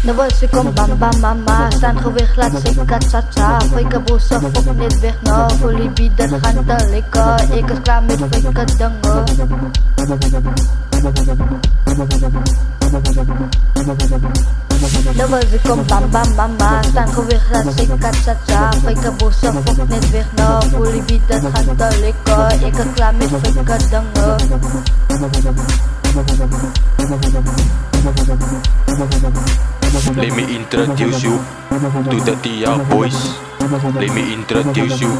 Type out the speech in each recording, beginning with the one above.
Nou was ik om bam bam mama, staan gewicht laat zeker cha-cha. Fake bosse fok niet weg nou, voor liefie dat gaan te lekker. Ik is klaar met fake dingen. Nou was ik om bam bam mama, staan gewicht laat zeker cha-cha. Fake bosse fok niet weg nou, voor liefie dat gaan te lekker. Ik is klaar met fake dingen. Let me introduce you to the TR boys. Let me introduce you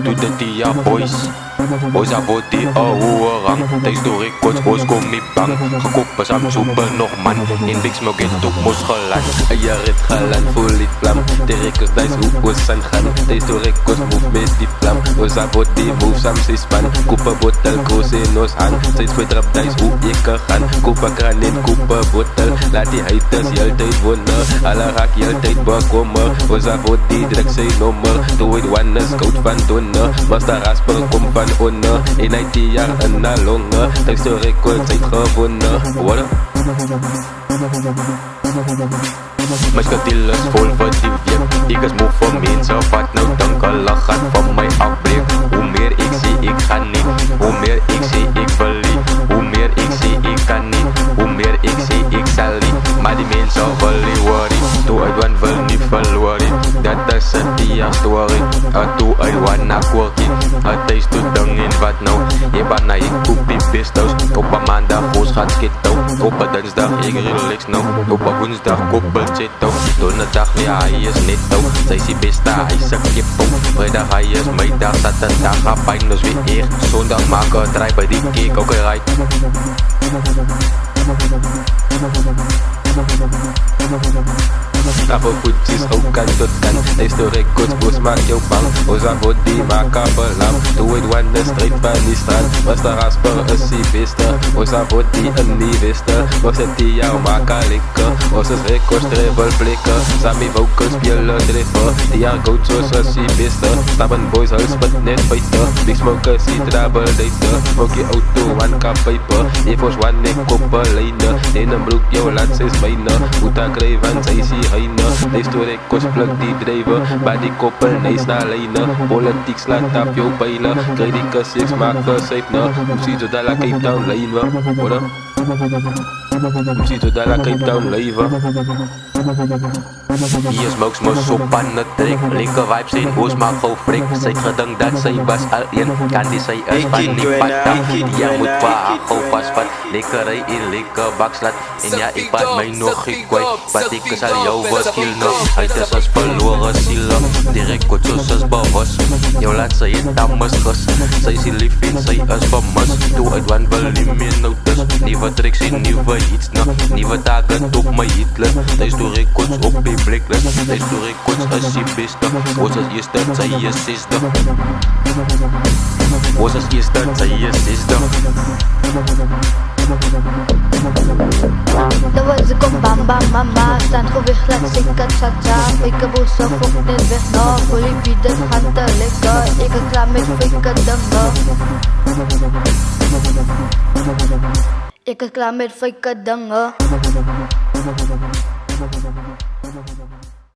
to the TR boys. Boys aan boord die ouwe rang. Tijdens de records, boys kom niet bang. Gekoppeld aan super nog man. In Big Smoke en toch moest geland. Een jaar het geland, voel die vlam. De records, dat is hoe we zijn gaan. Tijdens de records, move met die vlam. Boys aan boord die move samen 6 man. Koepen botel, koos in ons hand. Steeds met rap, dat is hoe ik gaan. Koepen kraan en koepen botel. Laat die haters je altijd wonen. Alle raak je altijd bekomen. Boys aan boord die druk zijn nummer. Doe het one, scout van tonnen. Was daar rasper, kom van honor. In IT jaar en na longen. Tijdens de records zijn gewonnen. What up? Mijn skatil is vol verdiefd. Ik is moe voor mensen wat nou dankelijk gaat van mij afbreek. Hoe meer ik zie ik ga niet. Hoe meer ik zie ik verlies. Hoe meer ik zie ik kan niet. Hoe meer ik zie ik zal niet. Maar die mensen willen worry. Doe uit one wil niet verloren. Dat is een TR story. Doe uit one na quirky. Het is te dang in wat nou. Je bent na ik koepie pistos. Op een maandag goos gaat skitto. Op een dinsdag ik relax nou. Op een woensdag koppel chitto. Donderdag weer hij is netto. Zij is die beste hij is een kippo. Vrijdag hij is middag. Zaterdag ga pijn dus weer eer. Zondag maken draai bij die cake ook een right. Rap voetjes ook kan tot kan. Deze de records boos maak jou bang. Oza wordt die maken belang. Doe het one de strijd van die straat. Was de rasper is die beste. Oza wordt die een die wiste. Was het die jou maken lekker. Oza's records trevel blikken. Sammy vocals spelen driffen. Die haar goat zoals is die beste. Stappen boys huis wat net feiten. Big Smoke is die trouble daten. Smoke je auto one cup paper. Je was one nek koppelijnen. In een broek jou laat 6 bijna. Uta krijgen zij zie heine. Deze de records pluk die drijven. Bij die koppel nees naar lijnen. Politiek slaat op jou bijlen. Krijg die kussings maak vercijfner. Zie zo dat la Cape Town leven. Hoor zie zo dat la Cape Town leven. Hier smokes mos op aan het trek. Linker vibes in boos maak gauw frik. Zij gedank dat zij was al een. Kan die zij is van die patta. Die moet pa haar gauw vastvat. Lekkerij in lekker bakslaat. En ja ik baat mij nog geen kwijt. Wat ik is al jou was kill nog. Uit is als verloren zielen. Die record zoals is bewust. Jou laat zij het dames gus. Zij is lief en zij is vermust. Doe uit one wil niet meer notice. Nieuwe tricks en nieuwe hits na. Nieuwe dagen op mijn hitlist. Deze doe records op die blacklist. Deze doe records is die beste. Ons als eerste, zij is zesde. Ons als eerste, zij is zesde. Nou was ik om bam bam mama, staan gewicht laat zeker cha-cha. Fake bosse fok niet weg nou, voor liefie dat gaan te lekker. Ik is klaar met fake dingen. Ik is klaar met fake dingen.